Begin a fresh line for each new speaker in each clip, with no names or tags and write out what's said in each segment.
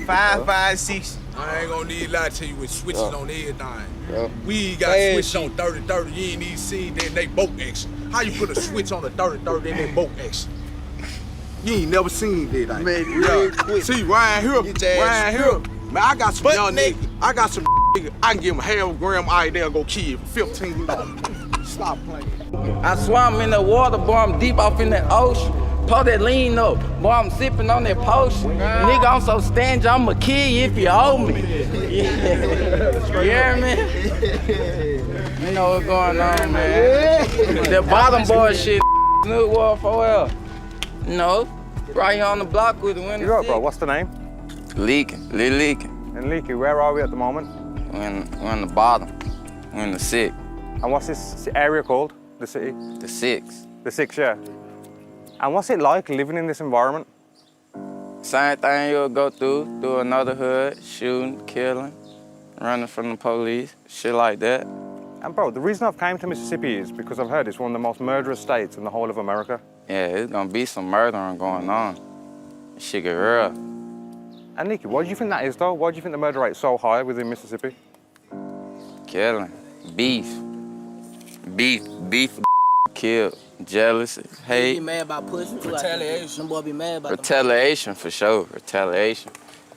556.
I ain't gonna need to lie to you with switches on everything. We got switches on 30-30. You ain't even seen that they both action. How you put a switch on a 30-30 and they both action? You ain't never seen that. Man, see, right here. Man, I got some young niggas. I got some niggas. I can give them half a gram eye, they'll go kill for $15. Stop playing.
I swam in the water, boy, I'm deep off in that ocean. Pour that lean up, boy, I'm sipping on that potion. Nigga, I'm so stingy, I'ma kill you if you owe me. You hear me? You know what's going on, man. The bottom boy shit, Snoop War 4L. No, right here on the block with the window.
You got, bro, what's the name?
Leaking, Lil Leaking.
And Leaky, where are we at the moment?
We're in the bottom, we're in the 6.
And what's this area called, the city?
The 6.
The 6, yeah. And what's it like living in this environment?
Same thing you'll go through another hood, shooting, killing, running from the police, shit like that.
And bro, the reason I've came to Mississippi is because I've heard it's one of the most murderous states in the whole of America.
Yeah, it's gonna be some murdering going on. Shit get real.
And Nikki, why do you think that is though? Why do you think the murder rate's so high within Mississippi?
Killing, beef, kill, jealousy, hate.
Be mad about pussy. Retaliation. Some boy be mad about
retaliation for sure. Retaliation.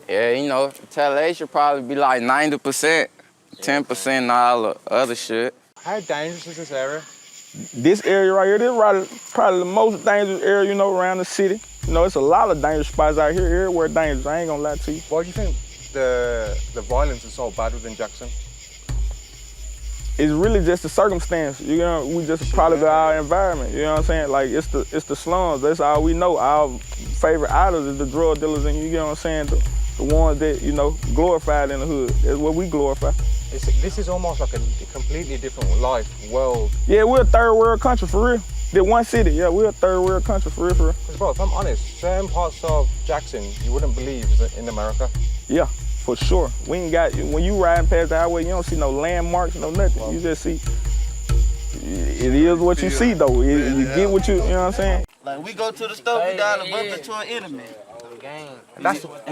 Yeah, you know, retaliation probably be like 90%, 10% all the other shit.
How dangerous is this area?
This area right here, this is probably the most dangerous area, you know, around the city. You know, it's a lot of dangerous spots out here. Everywhere dangerous. I ain't gonna lie to you.
Why do you think the violence is so bad within Jackson?
It's really just the circumstance. You know, we just a product of our environment. You know what I'm saying? Like it's the slums. That's all we know. Our favorite idols is the drug dealers, and you know what I'm saying? The ones that, you know, glorified in the hood. That's what we glorify.
This is almost like a completely different world.
Yeah, we're a third world country for real. The one city, yeah, we're a third world country for real, for real.
Because bro, if I'm honest, certain parts of Jackson you wouldn't believe is in America.
Yeah, for sure. We ain't got, when you riding past the highway, you don't see no landmarks, no nothing. You just see, it is what you see though. You get what you know what I'm saying?
Like we go to the store, we dial a brother to an enemy. And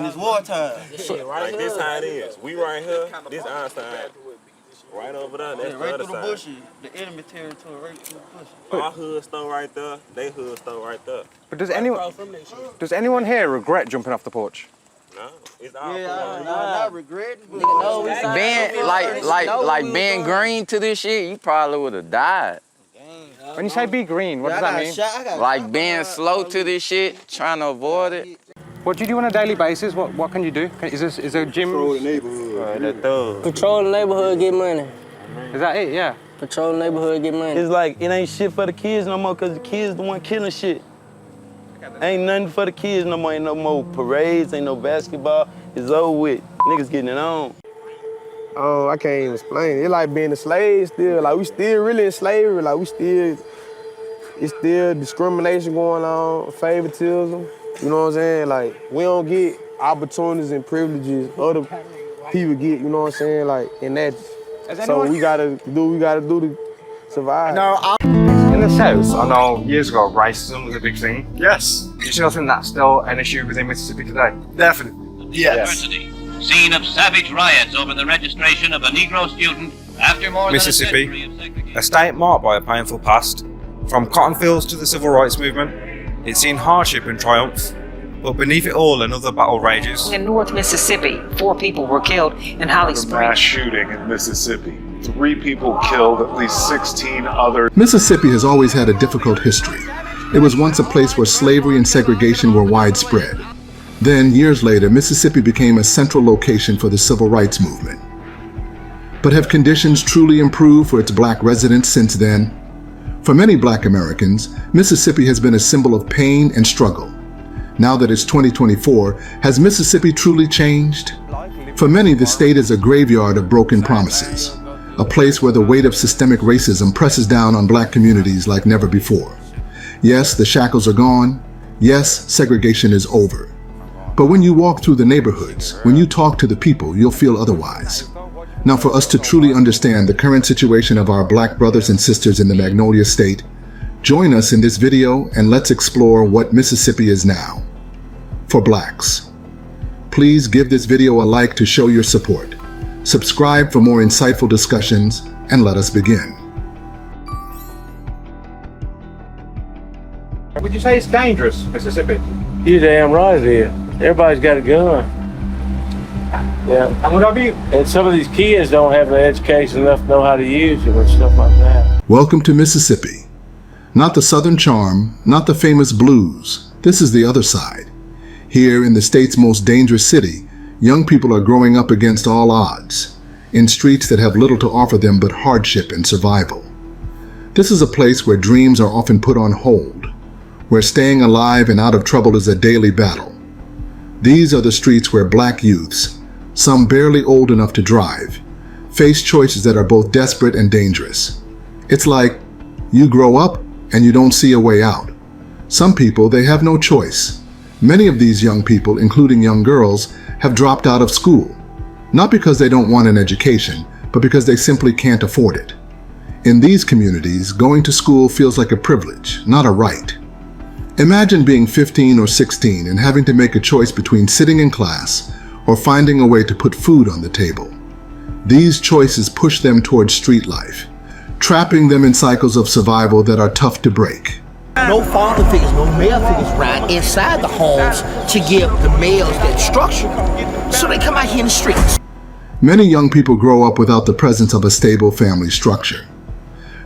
it's wartime.
Like this how it is. We right here, this our side. Right over there, that's
right
the other
through the
side.
bushes, the enemy territory, right through the bushes.
Our hood store right there, they hood store right there.
But does anyone here regret jumping off the porch?
No, it's our
I'm not regretting.
Being being green to this shit, you probably would have died.
When you say be green, what does that mean?
Like being slow to this shit, trying to avoid it.
What do you do on a daily basis? What can you do? Is there a gym?
Patrol the neighborhood.
Patrol the neighborhood, get money.
Is that it? Yeah.
Patrol the neighborhood, get money.
It's like, it ain't shit for the kids no more, cause the kids the one killing shit. Ain't nothing for the kids no more, ain't no more parades, ain't no basketball. It's over with. Niggas getting it on.
Oh, I can't even explain it. It's like being a slave still. Like we still really in slavery. Like it's still discrimination going on, favoritism. You know what I'm saying? Like we don't get opportunities and privileges other people get. You know what I'm saying? Like and that. So we gotta do what we gotta do to survive.
In the South, I know years ago racism was a big thing.
Yes.
Do you still think that's still an issue within Mississippi today?
Definitely. Yes.
Scene of savage riots over the registration of a Negro student after more
Mississippi,
than a century of segregation.
a state marked by a painful past. From cotton fields to the civil rights movement, it's seen hardship and triumph, but beneath it all another battle rages.
In North Mississippi, 4 people were killed in Holly Springs.
Mass shooting in Mississippi. 3 people killed, at least 16 others.
Mississippi has always had a difficult history. It was once a place where slavery and segregation were widespread. Then, years later, Mississippi became a central location for the civil rights movement. But have conditions truly improved for its black residents since then? For many black Americans, Mississippi has been a symbol of pain and struggle. Now that it's 2024, has Mississippi truly changed? For many, the state is a graveyard of broken promises, a place where the weight of systemic racism presses down on black communities like never before. Yes, the shackles are gone. Yes, segregation is over. But when you walk through the neighborhoods, when you talk to the people, you'll feel otherwise. Now, for us to truly understand the current situation of our black brothers and sisters in the Magnolia State, join us in this video and let's explore what Mississippi is now for blacks. please give this video a like to show your support. Subscribe for more insightful discussions, and let us begin.
Would you say it's dangerous, Mississippi?
You damn right it is. Everybody's got a gun. Yeah.
And would I be...
And some of these kids don't have the education enough to know how to use it and stuff like that.
Welcome to Mississippi. Not the Southern charm, not the famous blues. This is the other side. Here in the state's most dangerous city, young people are growing up against all odds, in streets that have little to offer them but hardship and survival. This is a place where dreams are often put on hold, where staying alive and out of trouble is a daily battle. These are the streets where black youths, some barely old enough to drive, face choices that are both desperate and dangerous. It's like you grow up and you don't see a way out. Some people, they have no choice. Many of these young people, including young girls, have dropped out of school, not because they don't want an education, but because they simply can't afford it. In these communities, going to school feels like a privilege, not a right. Imagine being 15 or 16 and having to make a choice between sitting in class or finding a way to put food on the table. These choices push them towards street life, trapping them in cycles of survival that are tough to break.
No father figures, no male figures right inside the homes to give the males that structure. So they come out here in the streets.
Many young people grow up without the presence of a stable family structure.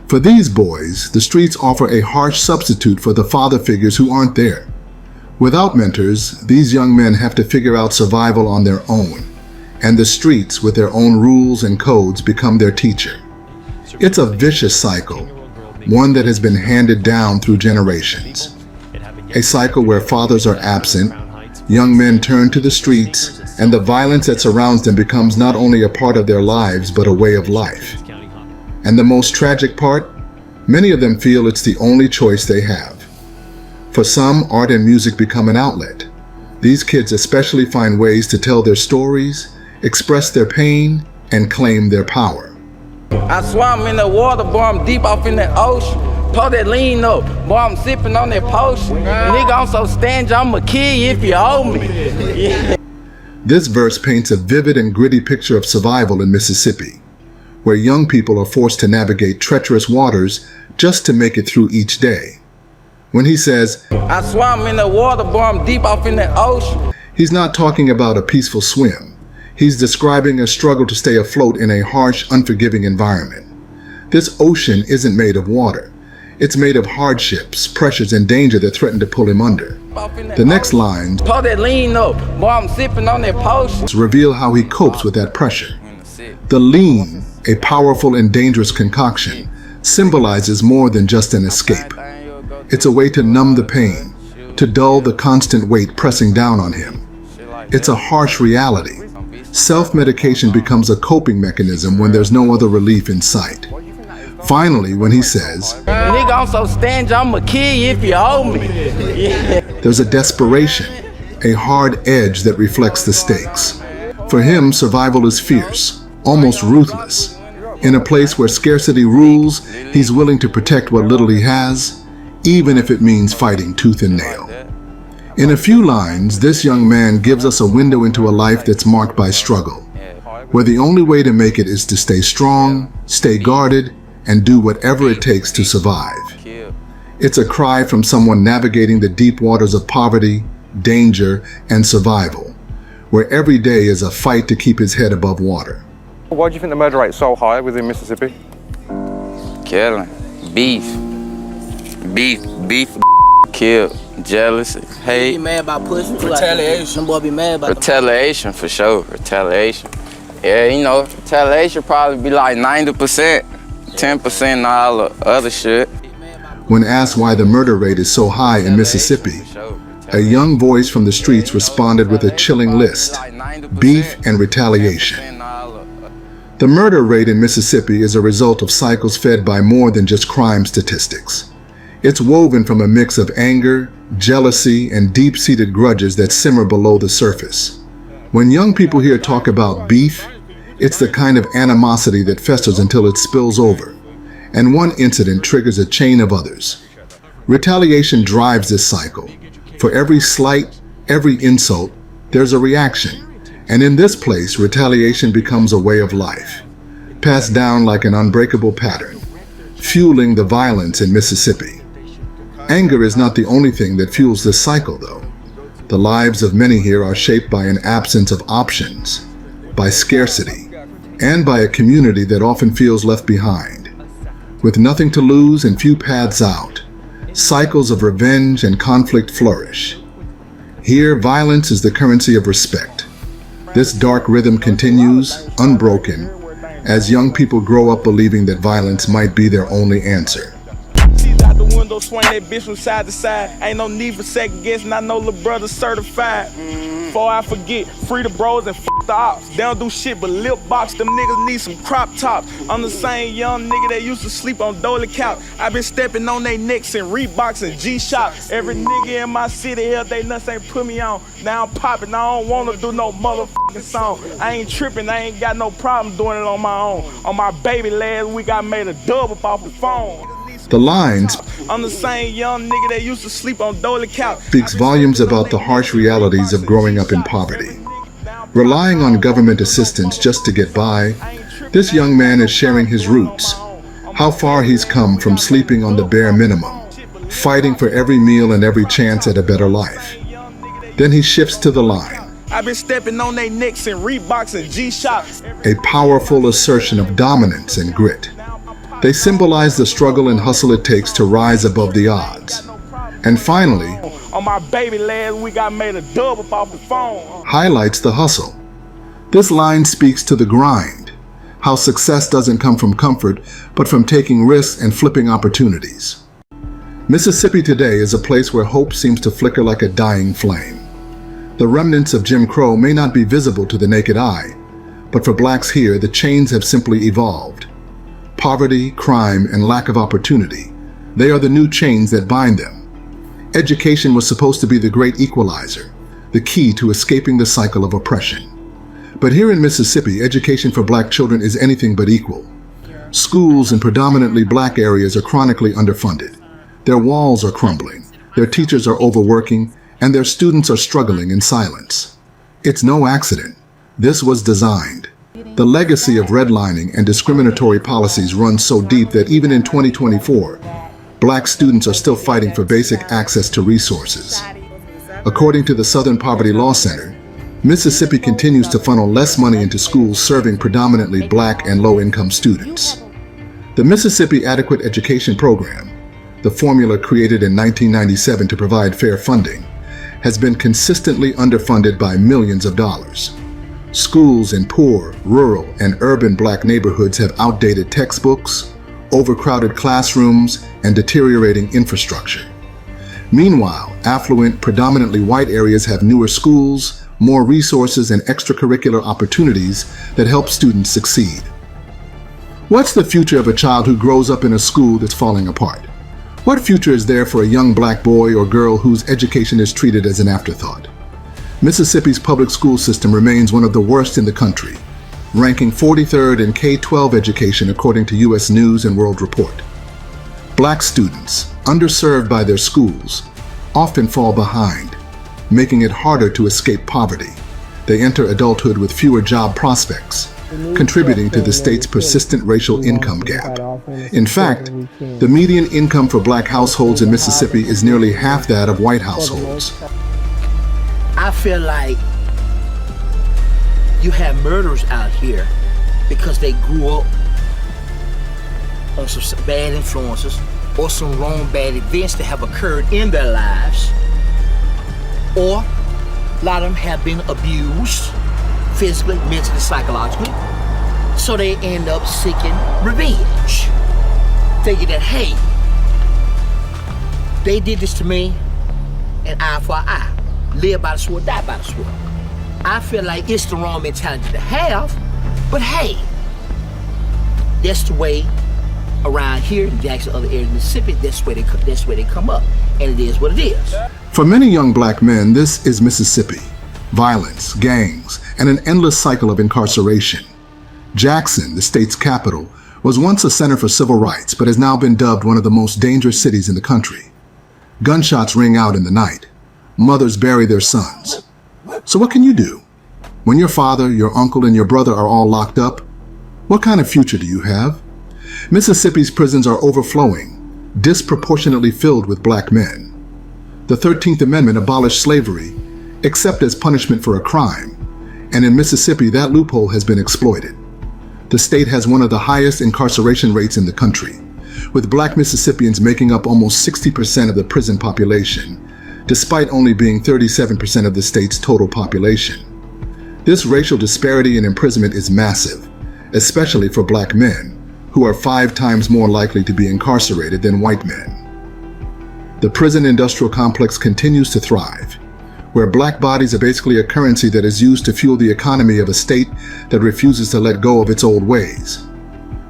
For these boys, the streets offer a harsh substitute for the father figures who aren't there. Without mentors, these young men have to figure out survival on their own, and the streets, with their own rules and codes, become their teacher. It's a vicious cycle, one that has been handed down through generations. A cycle where fathers are absent, young men turn to the streets, and the violence that surrounds them becomes not only a part of their lives, but a way of life. And the most tragic part, many of them feel it's the only choice they have. For some, art and music become an outlet. These kids especially find ways to tell their stories, express their pain, and claim their power.
I swam in the water, boy, I'm deep off in that ocean. Pour that lean up, boy, I'm sipping on that potion. Nigga, I'm so stingy, I'ma kill you if you owe me. Yeah.
This verse paints a vivid and gritty picture of survival in Mississippi, where young people are forced to navigate treacherous waters just to make it through each day. When he says,
I swam in the water, boy, I'm deep off in that ocean,
he's not talking about a peaceful swim. He's describing a struggle to stay afloat in a harsh, unforgiving environment. This ocean isn't made of water. It's made of hardships, pressures, and danger that threaten to pull him under. The next lines
pour that lean up, boy, I'm sipping on that potion,
reveal how he copes with that pressure. The lean, a powerful and dangerous concoction, symbolizes more than just an escape. It's a way to numb the pain, to dull the constant weight pressing down on him. It's a harsh reality. Self-medication becomes a coping mechanism when there's no other relief in sight. Finally, when he says,
nigga, I'm so stingy, I'ma kill you if you owe me. Yeah.
There's a desperation, a hard edge that reflects the stakes. For him, survival is fierce, almost ruthless. In a place where scarcity rules, he's willing to protect what little he has, even if it means fighting tooth and nail. In a few lines, this young man gives us a window into a life that's marked by struggle, where the only way to make it is to stay strong, stay guarded, and do whatever it takes to survive. It's a cry from someone navigating the deep waters of poverty, danger, and survival, where every day is a fight to keep his head above water.
Why do you think the murder rate's so high within Mississippi?
Killing, beef, kill, jealousy, hate.
Be mad about pussy. Retaliation. Some boy be mad about
retaliation for sure. Retaliation. Yeah, you know, retaliation probably be like 90%, 10% all the other shit.
When asked why the murder rate is so high in Mississippi, a young voice from the streets responded with a chilling list: beef and retaliation. The murder rate in Mississippi is a result of cycles fed by more than just crime statistics. It's woven from a mix of anger, jealousy, and deep-seated grudges that simmer below the surface. When young people here talk about beef, it's the kind of animosity that festers until it spills over, and one incident triggers a chain of others. Retaliation drives this cycle. For every slight, every insult, there's a reaction, and in this place, retaliation becomes a way of life, passed down like an unbreakable pattern, fueling the violence in Mississippi. Anger is not the only thing that fuels this cycle, though. The lives of many here are shaped by an absence of options, by scarcity, and by a community that often feels left behind. With nothing to lose and few paths out, cycles of revenge and conflict flourish. Here, violence is the currency of respect. This dark rhythm continues, unbroken, as young people grow up believing that violence might be their only answer.
Out the window, swing that bitch from side to side. Ain't no need for second guessing, I know little brother certified. Before I forget, free the bros and the ops. They don't do shit but lip box, them niggas need some crop tops. I'm the same young nigga that used to sleep on Dolly couch. I been stepping on they necks and Reeboks and G-Shock. Every nigga in my city here, they nuts ain't put me on. Now I'm popping, I don't wanna do no motherfucking song. I ain't tripping, I ain't got no problem doing it on my own. On my baby last week, I made a dub up off the phone.
The lines
I'm the same young nigga that used to sleep on Dolly couch.
Speaks volumes about the harsh realities of growing up in poverty. Relying on government assistance just to get by, this young man is sharing his roots, how far he's come from sleeping on the bare minimum, fighting for every meal and every chance at a better life. Then he shifts to the line.
I've been stepping on they necks and Reeboks and G-Shock.
A powerful assertion of dominance and grit. They symbolize the struggle and hustle it takes to rise above the odds. And finally,
on my baby last week, I made a dub up off the phone.
Highlights the hustle. This line speaks to the grind, how success doesn't come from comfort, but from taking risks and flipping opportunities. Mississippi today is a place where hope seems to flicker like a dying flame. The remnants of Jim Crow may not be visible to the naked eye, but for blacks here, the chains have simply evolved. Poverty, crime, and lack of opportunity, they are the new chains that bind them. Education was supposed to be the great equalizer, the key to escaping the cycle of oppression. But here in Mississippi, education for black children is anything but equal. Schools in predominantly black areas are chronically underfunded. Their walls are crumbling, their teachers are overworking, and their students are struggling in silence. It's no accident. This was designed. The legacy of redlining and discriminatory policies runs so deep that even in 2024, black students are still fighting for basic access to resources. According to the Southern Poverty Law Center, Mississippi continues to funnel less money into schools serving predominantly black and low-income students. The Mississippi Adequate Education Program, the formula created in 1997 to provide fair funding, has been consistently underfunded by millions of dollars. Schools in poor, rural, and urban black neighborhoods have outdated textbooks, overcrowded classrooms, and deteriorating infrastructure. Meanwhile, affluent, predominantly white areas have newer schools, more resources, and extracurricular opportunities that help students succeed. What's the future of a child who grows up in a school that's falling apart? What future is there for a young black boy or girl whose education is treated as an afterthought? Mississippi's public school system remains one of the worst in the country, ranking 43rd in K-12 education according to U.S. News and World Report. Black students, underserved by their schools, often fall behind, making it harder to escape poverty. They enter adulthood with fewer job prospects, contributing to the state's persistent racial income gap. In fact, the median income for black households in Mississippi is nearly half that of white households.
I feel like you have murderers out here because they grew up on some bad influences or some wrong bad events that have occurred in their lives, or a lot of them have been abused physically, mentally, psychologically, so they end up seeking revenge, thinking that, hey, they did this to me, an eye for an eye. Live by the sword, die by the sword. I feel like it's the wrong mentality to have, but hey, that's the way around here in Jackson, other areas of Mississippi, that's where they come up, and it is what it is.
For many young black men, this is Mississippi. Violence, gangs, and an endless cycle of incarceration. Jackson, the state's capital, was once a center for civil rights, but has now been dubbed one of the most dangerous cities in the country. Gunshots ring out in the night. Mothers bury their sons. So what can you do? When your father, your uncle, and your brother are all locked up, what kind of future do you have? Mississippi's prisons are overflowing, disproportionately filled with black men. The 13th Amendment abolished slavery, except as punishment for a crime, and in Mississippi that loophole has been exploited. The state has one of the highest incarceration rates in the country, with black Mississippians making up almost 60% of the prison population, despite only being 37% of the state's total population. This racial disparity in imprisonment is massive, especially for black men, who are 5 times more likely to be incarcerated than white men. The prison industrial complex continues to thrive, where black bodies are basically a currency that is used to fuel the economy of a state that refuses to let go of its old ways.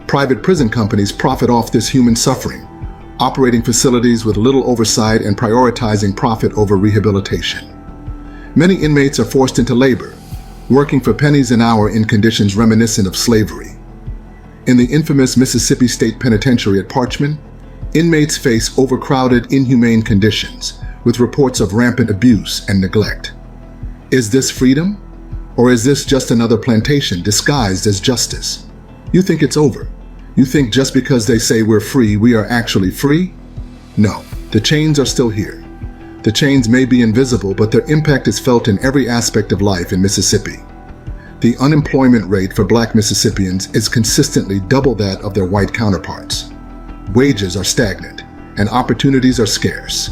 Private prison companies profit off this human suffering, operating facilities with little oversight and prioritizing profit over rehabilitation. Many inmates are forced into labor, working for pennies an hour in conditions reminiscent of slavery. In the infamous Mississippi State Penitentiary at Parchman, inmates face overcrowded, inhumane conditions, with reports of rampant abuse and neglect. Is this freedom? Or is this just another plantation disguised as justice? You think it's over. You think just because they say we're free, we are actually free? No, the chains are still here. The chains may be invisible, but their impact is felt in every aspect of life in Mississippi. The unemployment rate for black Mississippians is consistently double that of their white counterparts. Wages are stagnant, and opportunities are scarce.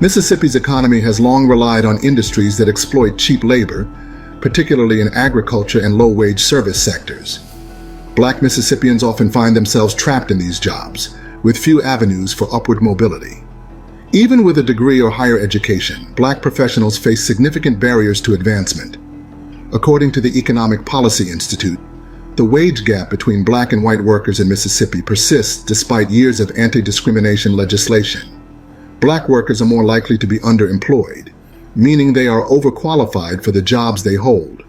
Mississippi's economy has long relied on industries that exploit cheap labor, particularly in agriculture and low-wage service sectors. Black Mississippians often find themselves trapped in these jobs, with few avenues for upward mobility. Even with a degree or higher education, black professionals face significant barriers to advancement. According to the Economic Policy Institute, the wage gap between black and white workers in Mississippi persists despite years of anti-discrimination legislation. Black workers are more likely to be underemployed, meaning they are overqualified for the jobs they hold,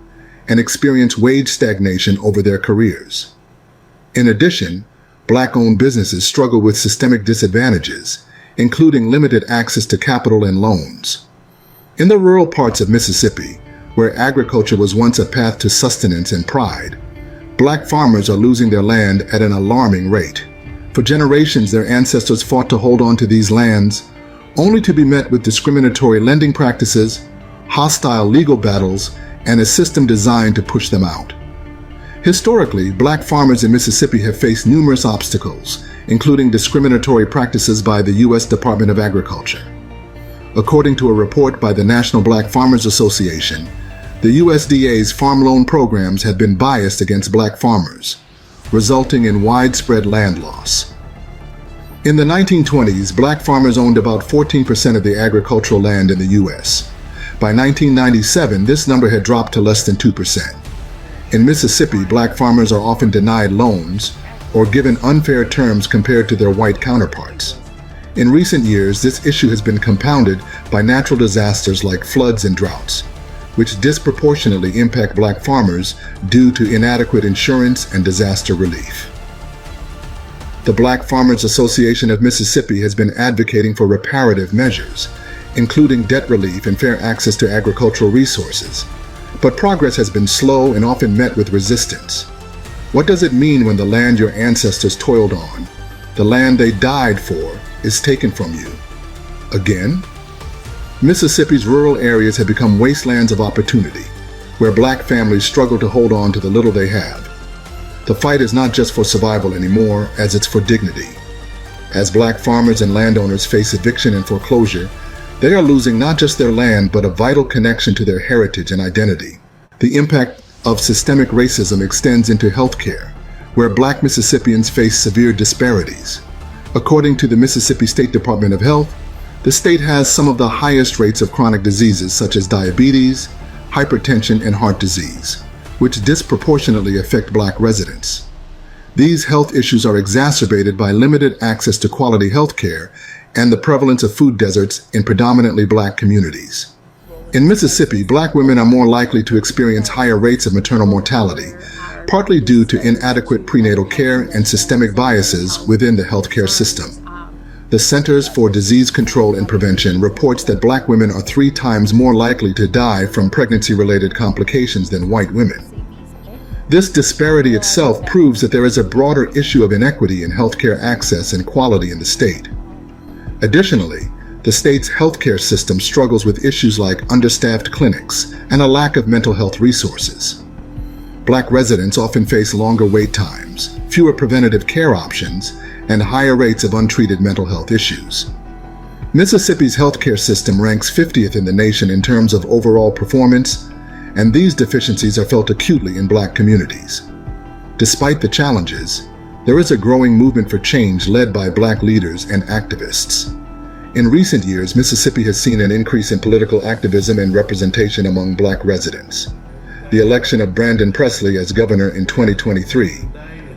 and experience wage stagnation over their careers. In addition, black-owned businesses struggle with systemic disadvantages, including limited access to capital and loans. In the rural parts of Mississippi, where agriculture was once a path to sustenance and pride, black farmers are losing their land at an alarming rate. For generations, their ancestors fought to hold on to these lands, only to be met with discriminatory lending practices, hostile legal battles, and a system designed to push them out. Historically, black farmers in Mississippi have faced numerous obstacles, including discriminatory practices by the U.S. Department of Agriculture. According to a report by the National Black Farmers Association, the USDA's farm loan programs have been biased against black farmers, resulting in widespread land loss. In the 1920s, black farmers owned about 14% of the agricultural land in the U.S. By 1997, this number had dropped to less than 2%. In Mississippi, black farmers are often denied loans or given unfair terms compared to their white counterparts. In recent years, this issue has been compounded by natural disasters like floods and droughts, which disproportionately impact black farmers due to inadequate insurance and disaster relief. The Black Farmers Association of Mississippi has been advocating for reparative measures, including debt relief and fair access to agricultural resources. But progress has been slow and often met with resistance. What does it mean when the land your ancestors toiled on, the land they died for, is taken from you? Again? Mississippi's rural areas have become wastelands of opportunity, where black families struggle to hold on to the little they have. The fight is not just for survival anymore, as it's for dignity. As black farmers and landowners face eviction and foreclosure, they are losing not just their land, but a vital connection to their heritage and identity. The impact of systemic racism extends into healthcare, where black Mississippians face severe disparities. According to the Mississippi State Department of Health, the state has some of the highest rates of chronic diseases such as diabetes, hypertension, and heart disease, which disproportionately affect black residents. These health issues are exacerbated by limited access to quality health care and the prevalence of food deserts in predominantly black communities. In Mississippi, black women are more likely to experience higher rates of maternal mortality, partly due to inadequate prenatal care and systemic biases within the healthcare system. the Centers for Disease Control and Prevention reports that Black women are 3 times more likely to die from pregnancy-related complications than white women. This disparity itself proves that there is a broader issue of inequity in healthcare access and quality in the state. Additionally, the state's healthcare system struggles with issues like understaffed clinics and a lack of mental health resources. Black residents often face longer wait times, fewer preventative care options, and higher rates of untreated mental health issues. Mississippi's healthcare system ranks 50th in the nation in terms of overall performance, and these deficiencies are felt acutely in Black communities. Despite the challenges, there is a growing movement for change led by Black leaders and activists. In recent years, Mississippi has seen an increase in political activism and representation among Black residents. The election of Brandon Presley as governor in 2023,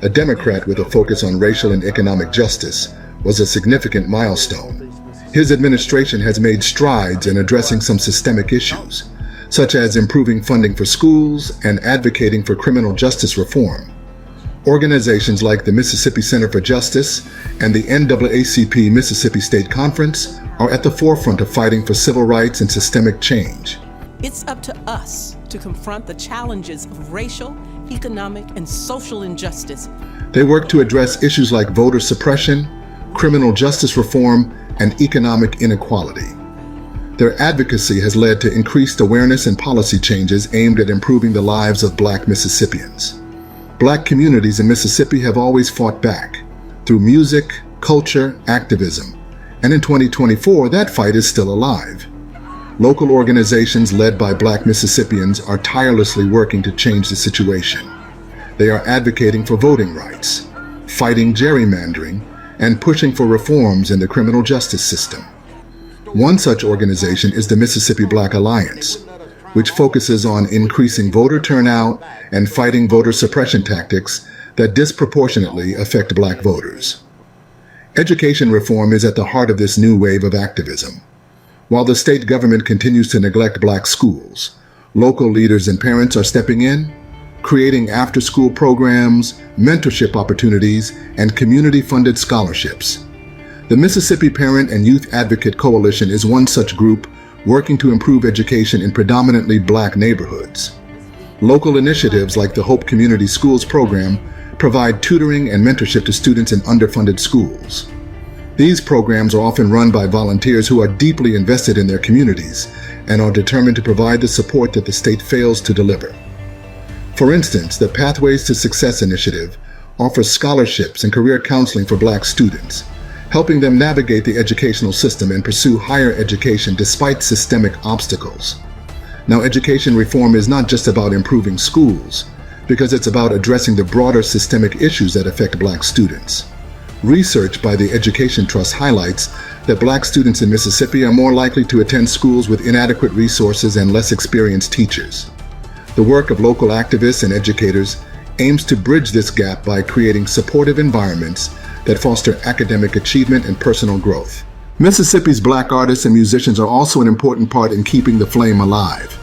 a Democrat with a focus on racial and economic justice, was a significant milestone. His administration has made strides in addressing some systemic issues, such as improving funding for schools and advocating for criminal justice reform. Organizations like the Mississippi Center for Justice and the NAACP Mississippi State Conference are at the forefront of fighting for civil rights and systemic change.
It's up to us to confront the challenges of racial, economic, and social injustice.
They work to address issues like voter suppression, criminal justice reform, and economic inequality. Their advocacy has led to increased awareness and policy changes aimed at improving the lives of Black Mississippians. Black communities in Mississippi have always fought back through music, culture, activism, and in 2024, that fight is still alive. Local organizations led by Black Mississippians are tirelessly working to change the situation. They are advocating for voting rights, fighting gerrymandering, and pushing for reforms in the criminal justice system. One such organization is the Mississippi Black Alliance, which focuses on increasing voter turnout and fighting voter suppression tactics that disproportionately affect Black voters. Education reform is at the heart of this new wave of activism. While the state government continues to neglect Black schools, local leaders and parents are stepping in, creating after-school programs, mentorship opportunities, and community-funded scholarships. The Mississippi Parent and Youth Advocate Coalition is one such group working to improve education in predominantly Black neighborhoods. Local initiatives like the Hope Community Schools program provide tutoring and mentorship to students in underfunded schools. These programs are often run by volunteers who are deeply invested in their communities and are determined to provide the support that the state fails to deliver. For instance, the Pathways to Success initiative offers scholarships and career counseling for Black students, helping them navigate the educational system and pursue higher education despite systemic obstacles. Now, education reform is not just about improving schools, because it's about addressing the broader systemic issues that affect Black students. Research by the Education Trust highlights that Black students in Mississippi are more likely to attend schools with inadequate resources and less experienced teachers. The work of local activists and educators aims to bridge this gap by creating supportive environments that foster academic achievement and personal growth. Mississippi's Black artists and musicians are also an important part in keeping the flame alive.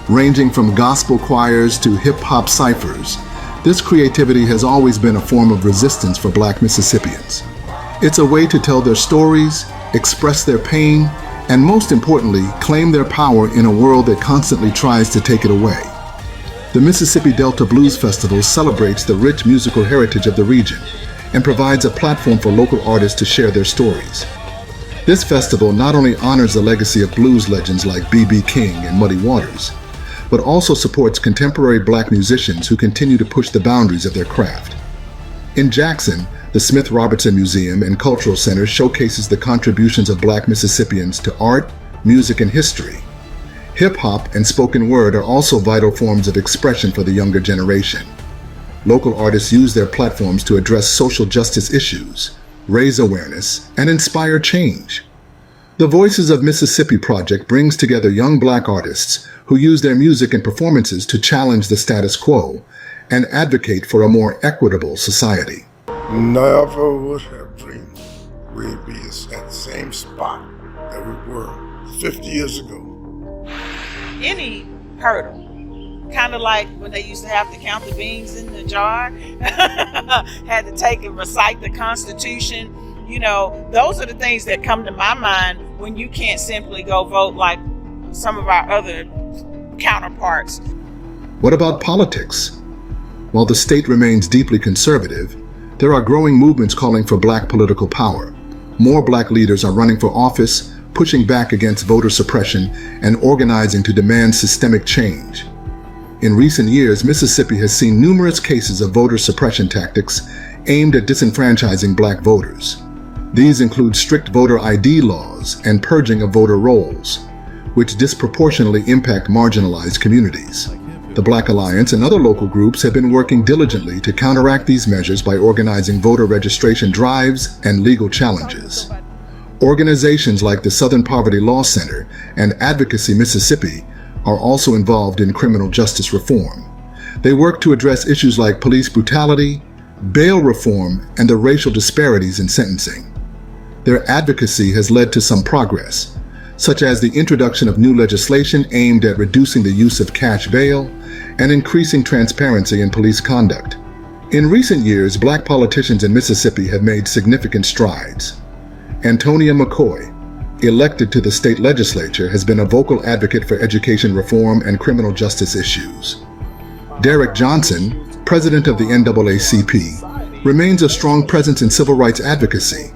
Ranging from gospel choirs to hip-hop ciphers, this creativity has always been a form of resistance for Black Mississippians. It's a way to tell their stories, express their pain, and most importantly, claim their power in a world that constantly tries to take it away. The Mississippi Delta Blues Festival celebrates the rich musical heritage of the region and provides a platform for local artists to share their stories. This festival not only honors the legacy of blues legends like B.B. King and Muddy Waters, but also supports contemporary Black musicians who continue to push the boundaries of their craft. In Jackson, the Smith Robertson Museum and Cultural Center showcases the contributions of Black Mississippians to art, music, and history. Hip-hop and spoken word are also vital forms of expression for the younger generation. Local artists use their platforms to address social justice issues, raise awareness, and inspire change. The Voices of Mississippi project brings together young Black artists who use their music and performances to challenge the status quo and advocate for a more equitable society.
Never would have dreamed we'd be at the same spot that we were 50 years ago.
Any hurdle, kind of like when they used to have to count the beans in the jar, had to take and recite the Constitution You know, those are the things that come to my mind when you can't simply go vote like some of our other counterparts.
What about politics? While the state remains deeply conservative, there are growing movements calling for black political power. More black leaders are running for office, pushing back against voter suppression, and organizing to demand systemic change. In recent years, Mississippi has seen numerous cases of voter suppression tactics aimed at disenfranchising black voters. These include strict voter ID laws and purging of voter rolls, which disproportionately impact marginalized communities. The Black Alliance and other local groups have been working diligently to counteract these measures by organizing voter registration drives and legal challenges. Organizations like the Southern Poverty Law Center and Advocacy Mississippi are also involved in criminal justice reform. They work to address issues like police brutality, bail reform, and the racial disparities in sentencing. Their advocacy has led to some progress, such as the introduction of new legislation aimed at reducing the use of cash bail and increasing transparency in police conduct. In recent years, black politicians in Mississippi have made significant strides. Antonia McCoy, elected to the state legislature, has been a vocal advocate for education reform and criminal justice issues. Derek Johnson, president of the NAACP, remains a strong presence in civil rights advocacy,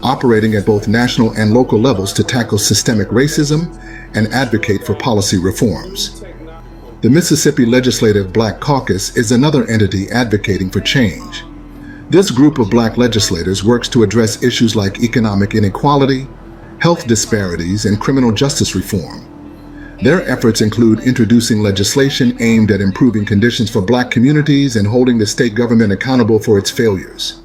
operating at both national and local levels to tackle systemic racism and advocate for policy reforms. The Mississippi Legislative Black Caucus is another entity advocating for change. This group of black legislators works to address issues like economic inequality, health disparities, and criminal justice reform. Their efforts include introducing legislation aimed at improving conditions for black communities and holding the state government accountable for its failures.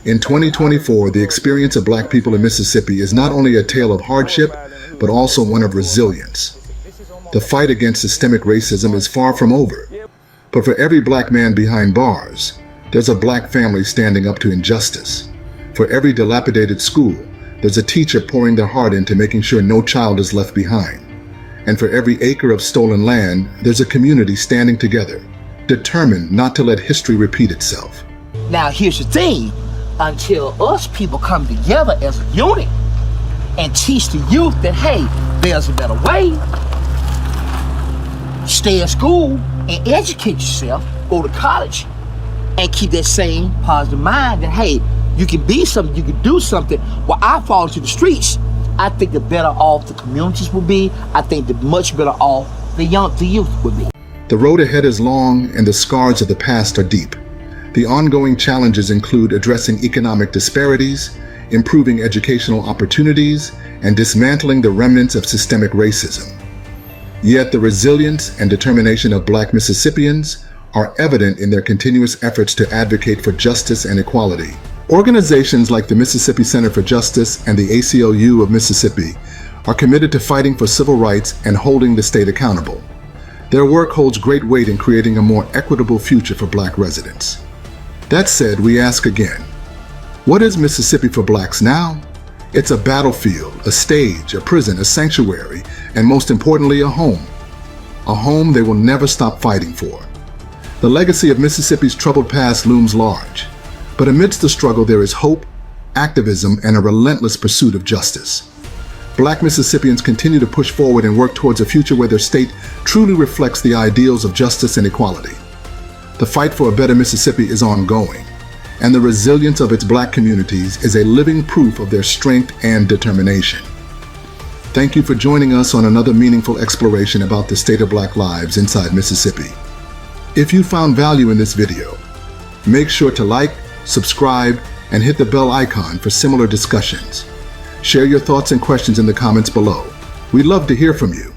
In 2024, the experience of black people in Mississippi is not only a tale of hardship, but also one of resilience. The fight against systemic racism is far from over, but for every black man behind bars, there's a black family standing up to injustice. For every dilapidated school, there's a teacher pouring their heart into making sure no child is left behind. And for every acre of stolen land, there's a community standing together, determined not to let history repeat itself.
Now here's the thing, until us people come together as a unit and teach the youth that, hey, there's a better way. Stay at school and educate yourself, go to college, and keep that same positive mind that, hey, you can be something, you can do something. While I fall into the streets, I think the better off the communities will be. I think the much better off the youth will be.
The road ahead is long and the scars of the past are deep. The ongoing challenges include addressing economic disparities, improving educational opportunities, and dismantling the remnants of systemic racism. Yet the resilience and determination of black Mississippians are evident in their continuous efforts to advocate for justice and equality. Organizations like the Mississippi Center for Justice and the ACLU of Mississippi are committed to fighting for civil rights and holding the state accountable. Their work holds great weight in creating a more equitable future for black residents. That said, we ask again, what is Mississippi for blacks now? It's a battlefield, a stage, a prison, a sanctuary, and most importantly, a home. A home they will never stop fighting for. The legacy of Mississippi's troubled past looms large, but amidst the struggle there is hope, activism, and a relentless pursuit of justice. Black Mississippians continue to push forward and work towards a future where their state truly reflects the ideals of justice and equality. The fight for a better Mississippi is ongoing, and the resilience of its black communities is a living proof of their strength and determination. Thank you for joining us on another meaningful exploration about the state of black lives inside Mississippi. If you found value in this video, make sure to like, subscribe, and hit the bell icon for similar discussions. Share your thoughts and questions in the comments below. We'd love to hear from you.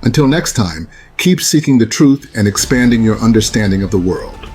Until next time, keep seeking the truth and expanding your understanding of the world.